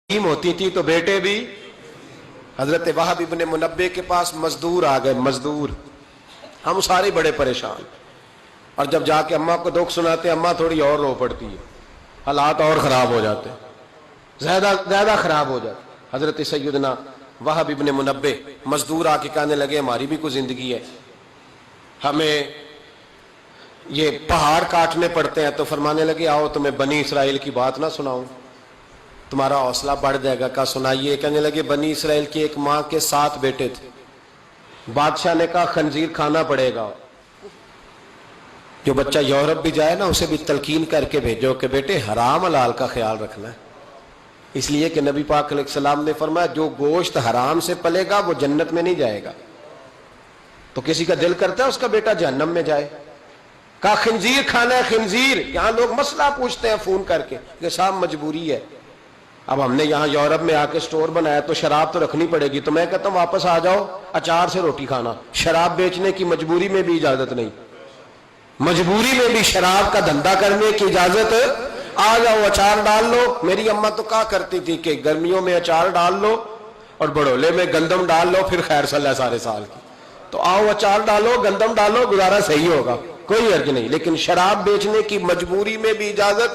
होती थी तो बेटे भी। हजरत वहाब इब्ने मुनब्बे के पास मजदूर आ गए, मजदूर। हम सारे बड़े परेशान, और जब जाके अम्मा को दुख सुनाते अम्मा थोड़ी और रो पड़ती है, हालात और खराब हो जाते, ज्यादा खराब हो जाते। हजरत सैयदना वहाब इब्ने मुनब्बे मजदूर आके कहने लगे हमारी भी कोई जिंदगी है, हमें ये पहाड़ काटने पड़ते हैं। तो फरमाने लगे आओ तुम्हें बनी इसराइल की बात ना सुनाऊं, तुम्हारा हौसला बढ़ जाएगा। कहा सुनाइए। कहने लगे बनी इसराइल की एक माँ के 7 बेटे थे, बादशाह ने कहा खंजीर खाना पड़ेगा। जो बच्चा यूरोप भी जाए ना उसे भी तलकीन करके भेजो कि बेटे हराम हलाल का ख्याल रखना है, इसलिए कि नबी पाक अलैहिस्सलाम ने फरमाया जो गोश्त हराम से पलेगा वो जन्नत में नहीं जाएगा। तो किसी का दिल करता है उसका बेटा जहन्नम में जाए। कहा खंजीर खाना है, खंजीर। यहां लोग मसला पूछते हैं फोन करके कि साहब मजबूरी है, अब हमने यहाँ यूरोप में आके स्टोर बनाया तो शराब तो रखनी पड़ेगी। तो मैं कहता हूं वापस आ जाओ, अचार से रोटी खाना। शराब बेचने की मजबूरी में भी इजाजत नहीं, मजबूरी में भी शराब का धंधा करने की इजाजत। आ जाओ अचार डाल लो। मेरी अम्मा तो कहा करती थी कि गर्मियों में अचार डाल लो और बड़ोले में गंदम डाल लो, फिर खैर सल्ला सारे साल की। तो आओ अचार डालो, गंदम डालो, गुजारा सही होगा, कोई अर्ज नहीं। लेकिन शराब बेचने की मजबूरी में भी इजाजत।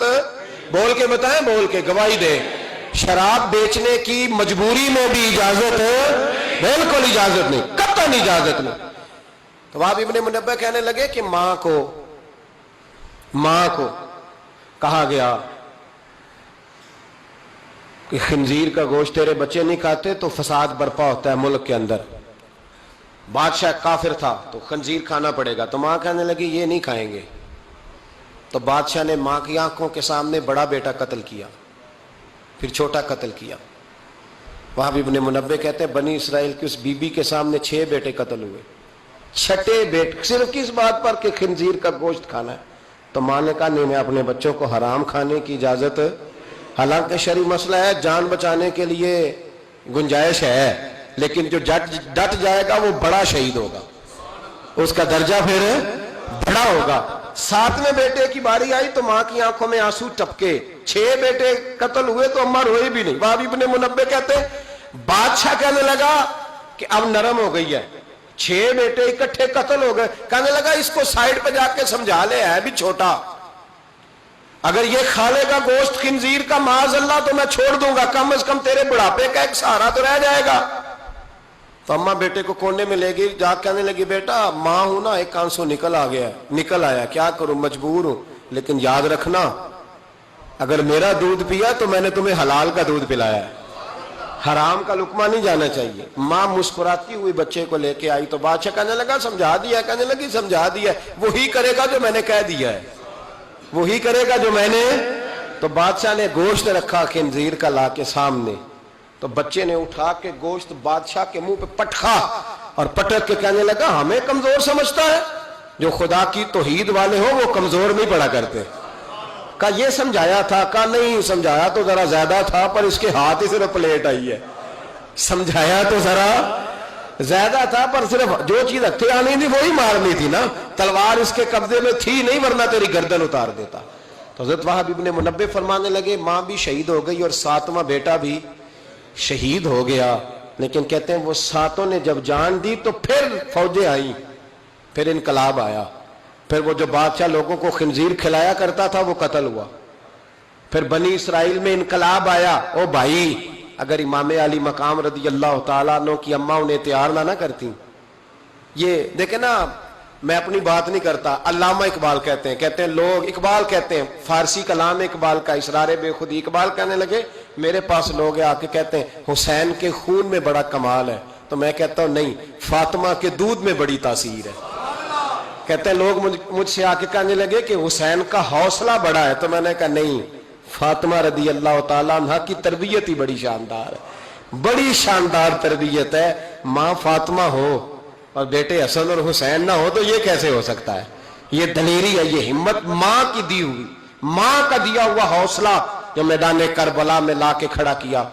बोल के बताएं, बोल के गवाही दे, शराब बेचने की मजबूरी में भी इजाजत है, बिल्कुल इजाजत नहीं, कतई इजाजत नहीं। तो वहाब इब्ने मुनब्बे कहने लगे कि मां को कहा गया कि खंजीर का गोश्त तेरे बच्चे नहीं खाते तो फसाद बर्पा होता है मुल्क के अंदर। बादशाह काफिर था तो खंजीर खाना पड़ेगा। तो मां कहने लगी ये नहीं खाएंगे। तो बादशाह ने मां की आंखों के सामने बड़ा बेटा कत्ल किया, फिर छोटा कत्ल किया। वहाब इब्ने मुनब्बे कहते हैं बनी इसराइल की उस बीबी के सामने 6 बेटे कत्ल हुए, 6ठे बेटे सिर्फ किस बात पर कि खंजीर का गोश्त खाना है। तो मां ने कहा नहीं, मैं अपने बच्चों को हराम खाने की इजाजत, हालांकि शरई मसला है, जान बचाने के लिए गुंजाइश है, लेकिन जो डट जाएगा वो बड़ा शहीद होगा, उसका दर्जा फिर बड़ा होगा। 7वें बेटे की बारी आई तो मां की आंखों में आंसू टपके। 6 बेटे कत्ल हुए तो अम्मा रोई भी नहीं। वहाब इब्ने मुनब्बे कहते बादशाह कहने लगा कि अब नरम हो गई है, 6 बेटे इकट्ठे कत्ल हो गए। कहने लगा इसको साइड पे जाके समझा ले, है भी छोटा, अगर ये खा लेगा गोश्त खंजीर का माज़अल्लाह तो मैं छोड़ दूंगा, कम से कम तेरे बुढ़ापे का एक सहारा तो रह जाएगा। तो अम्मा बेटे को कोने में ले गई, जा कहने लगी बेटा मां हूं ना, एक आंसू निकल आया, क्या करूं, मजबूर हूं, लेकिन याद रखना अगर मेरा दूध पिया तो मैंने तुम्हें हलाल का दूध पिलाया है, हराम का लुकमा नहीं जाना चाहिए। मां मुस्कुराती हुई बच्चे को लेके आई तो बादशाह कहने लगा समझा दिया। कहने लगी समझा दिया, वही करेगा जो मैंने कह दिया है, वही करेगा जो मैंने। तो बादशाह ने गोश्त रखा खंजीर का लाके सामने, तो बच्चे ने उठा के गोश्त बादशाह के मुंह पे पटका और पटक के कहने लगा हमें कमजोर समझता है, जो खुदा की तौहीद वाले हो वो कमजोर नहीं पड़ा करते। का ये समझाया था, का नहीं समझाया तो जरा ज्यादा था, पर इसके हाथ ही सिर्फ प्लेट आई है। समझाया तो जरा ज्यादा था पर सिर्फ जो चीज हथे आनी थी वही मारनी थी ना, तलवार इसके कब्जे में थी नहीं, वरना तेरी गर्दन उतार देता। तो हज़रत वहाब इब्ने मुनब्बे फरमाने लगे मां भी शहीद हो गई और 7वां बेटा भी शहीद हो गया। लेकिन कहते हैं वो 7 ने जब जान दी तो फिर फौजें आई, फिर इनकलाब आया, फिर वो जो बादशाह लोगों को खंजीर खिलाया करता था वो कत्ल हुआ, फिर बनी इसराइल में इनकलाब आया। ओ भाई अगर इमाम अली मकाम रदी अल्लाह तआला अन्हु की अम्मा उन्हें तैयार ना करती, ये देखे ना, मैं अपनी बात नहीं करता, अल्लामा इकबाल कहते हैं लोग, इकबाल कहते हैं फारसी कलाम इकबाल का इसरार बेखुदी, इकबाल कहने लगे मेरे पास लोग आके कहते हैं हुसैन के खून में बड़ा कमाल है, तो मैं कहता हूं नहीं, फातिमा के दूध में बड़ी तासीर है। कहते हैं लोग मुझसे आके कहने लगे कि हुसैन का हौसला बड़ा है, तो मैंने कहा नहीं, फातिमा रदी अल्लाह तआला अन्हा की तरबियत ही बड़ी शानदार है, बड़ी शानदार तरबियत है। मां फातिमा हो और बेटे हसन और हुसैन ना हो तो ये कैसे हो सकता है? ये दलेरी है, ये हिम्मत मां की दी हुई, मां का दिया हुआ हौसला जो मैदान करबला में ला के खड़ा किया।